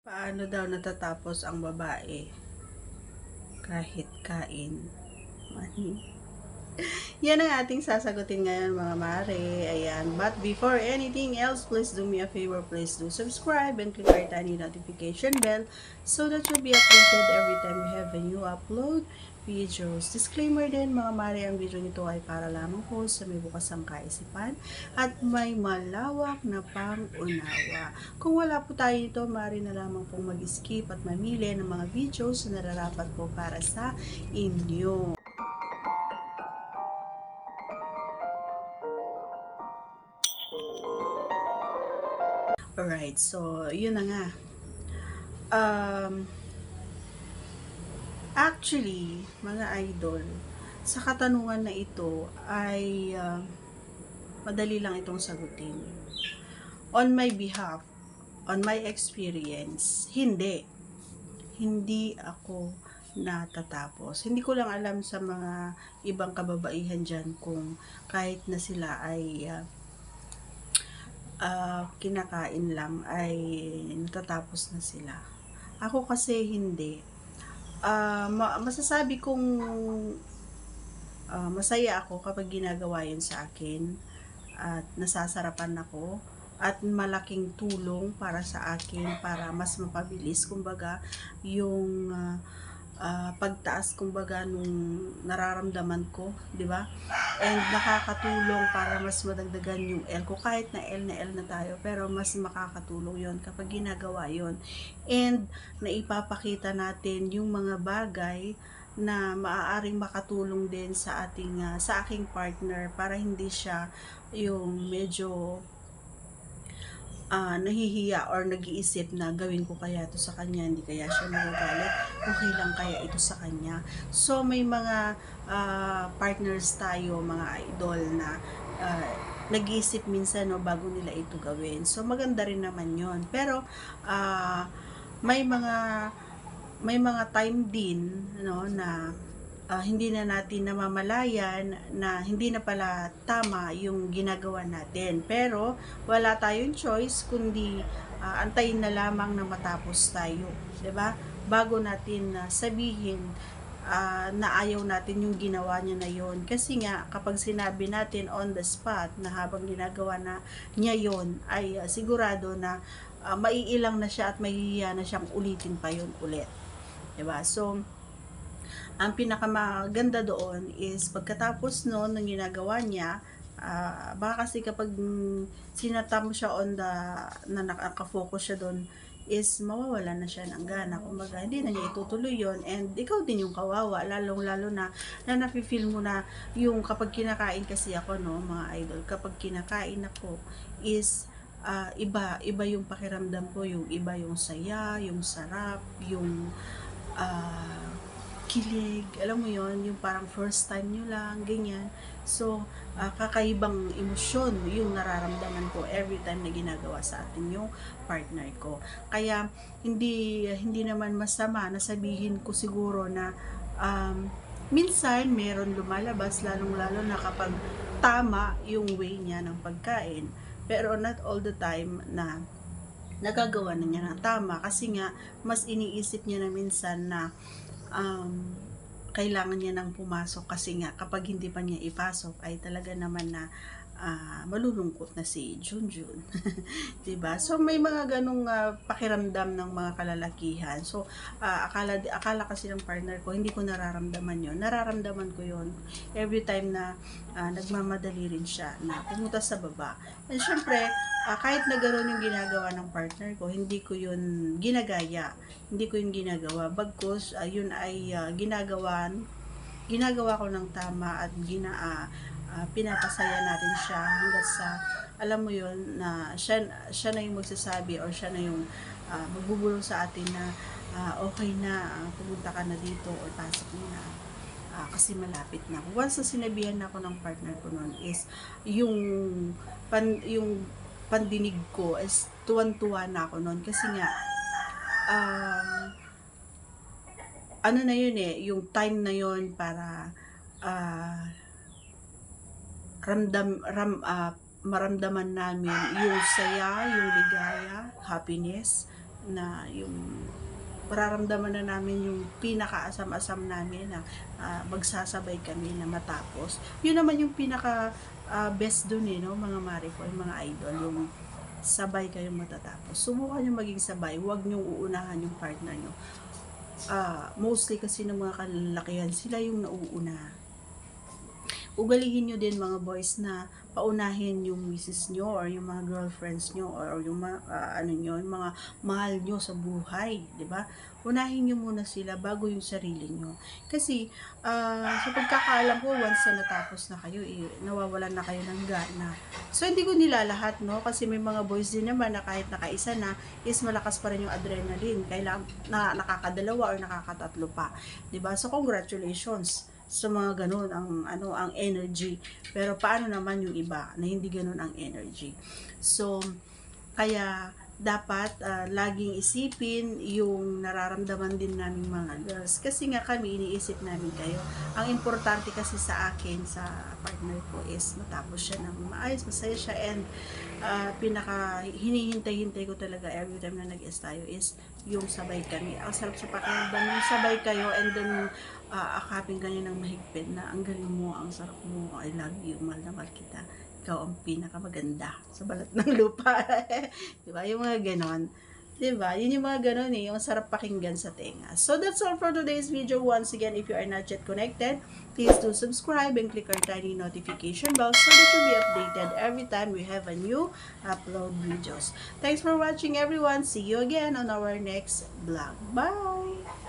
Paano daw natatapos ang babae kahit kain? Money. Yan ang ating sasagutin ngayon mga mare. Ayan. But before anything else, please do me a favor. Please do subscribe and click our tiny notification bell so that you'll be updated every time we have a new upload videos. Disclaimer din mga mare, ang video nito ay para lamang po sa may bukas ang kaisipan at may malawak na pang-unawa. Kung wala po tayo nito, mare na lamang pong mag-skip at mamili ng mga videos na nararapat po para sa inyo. Alright, so yun na nga. Um, Actually, mga idol, sa katanungan na ito ay madali lang itong sagutin. On my behalf, on my experience, hindi. Hindi ako natatapos. Hindi ko lang alam sa mga ibang kababaihan dyan kung kahit na sila ay kinakain lang ay natatapos na sila. Ako kasi hindi. Masasabi kong masaya ako kapag ginagawa yun sa akin at nasasarapan ako at malaking tulong para sa akin para mas mapabilis kumbaga yung pagtaas kumbaga nung nararamdaman ko, 'di ba? And nakakatulong para mas madagdagan yung L ko kahit na L na tayo, pero mas makakatulong 'yon kapag ginagawa 'yon. And naipapakita natin yung mga bagay na maaaring makatulong din sa ating sa aking partner para hindi siya yung medyo nahihiya or nag-iisip na gawin ko kaya to sa kanya, hindi kaya siya magagalit, okay lang kaya ito sa kanya. So may mga partners tayo, mga idol na nag-iisip minsan no, bago nila ito gawin. So maganda rin naman yon. Pero may mga may mga time din no na hindi na natin namamalayan na hindi na pala tama yung ginagawa natin. Pero wala tayong choice kundi antayin na lamang na matapos tayo, 'di ba? Bago natin sabihin na ayaw natin yung ginawa niya na yon. Kasi nga kapag sinabi natin on the spot na habang ginagawa na niya yon ay sigurado na maiilang na siya at mahihiya na siyang ulitin pa yon ulit. 'Di ba? So ang pinakamaganda doon is pagkatapos noon ng ginagawa niya, baka kasi kapag sinata mo siya on the na nakafocus siya doon is mawawala na siya ng gana, kumbaga hindi na niya itutuloy yon, and ikaw din yung kawawa, lalong lalo na nafe-feel mo na yung kapag kinakain kasi ako no mga idol, kapag kinakain ako is iba yung pakiramdam ko, yung iba yung saya, yung sarap, yung kilig, alam mo yon, yung parang first time nyo lang, ganyan. So, kakaibang emosyon yung nararamdaman ko every time na ginagawa sa atin yung partner ko. Kaya, hindi naman masama na sabihin ko siguro na minsan meron lumalabas, lalong-lalo na kapag tama yung way niya ng pagkain. Pero not all the time na nagagawa na niya ng tama kasi nga mas iniisip niya na minsan na kailangan niya nang pumasok kasi nga kapag hindi pa niya ipasok ay talaga naman na malulungkot na si Junjun. 'Di ba? So may mga ganong pakiramdam ng mga kalalakihan. So akala kasi ng partner ko hindi ko nararamdaman 'yon. Nararamdaman ko 'yon every time na nagmamadali rin siya na pumunta sa baba. And syempre, kahit na gano'n yung ginagawa ng partner ko, hindi ko yun ginagaya. Hindi ko yun ginagawa. Bagkus, yun ay ginagawa ko ng tama at pinapasaya natin siya hanggat sa alam mo yun na siya na yung magsasabi or siya na yung magbubulong sa atin na okay na, pumunta ka na dito or pasok mo na. Kasi malapit na. Once na sinabihan ako ng partner ko noon is yung yung pandinig ko is tuwan-tuwa na ako noon kasi nga ano na yun yung time na yun para maramdaman namin yung saya, yung ligaya, happiness na yung mararamdaman na namin yung pinakaasam-asam namin na magsasabay kami na matapos. Yun naman yung pinaka best dun no, mga Marico, mga idol, yung sabay kayong matatapos. Subukan nyo maging sabay, huwag nyo uunahan yung partner nyo. Mostly kasi ng mga kalalakihan, sila yung nauuna. Ugalihin nyo din mga boys na paunahin yung misis nyo or yung mga girlfriends nyo or yung mga, yung mga mahal nyo sa buhay, di ba? Unahin nyo muna sila bago yung sarili nyo. Kasi, sa pagkakaalam ko, once na natapos na kayo, nawawalan na kayo ng gana. So, hindi ko nilalahat, no? Kasi may mga boys din naman na kahit nakaisa na, is malakas pa rin yung adrenaline. Kailangan na nakakadalawa or nakakatatlo pa. Diba? So, congratulations sa mga ganun ang energy. Pero paano naman yung iba na hindi ganun ang energy? So, kaya dapat laging isipin yung nararamdaman din namin mga girls. Kasi nga kami, iniisip namin kayo. Ang importante kasi sa akin, sa partner ko is matapos siya ng maayos, masaya siya, and pinaka hinihintay-hintay ko talaga every time na nag-is tayo is yung sabay kami. Ang sarap sa pakiramdam yung sabay kayo, and then akapin kayo ng mahigpit na ang galing mo, ang sarap mo, I love you, mahal na mahal kita, ikaw ang pinakamaganda sa balat ng lupa. Diba? Yung mga ganon. Diba? Yun yung mga ganon yung sarap pakinggan sa tenga. So that's all for today's video. Once again, if you are not yet connected, please do subscribe and click our tiny notification bell so that you'll be updated every time we have a new upload videos. Thanks for watching, everyone. See you again on our next vlog. Bye!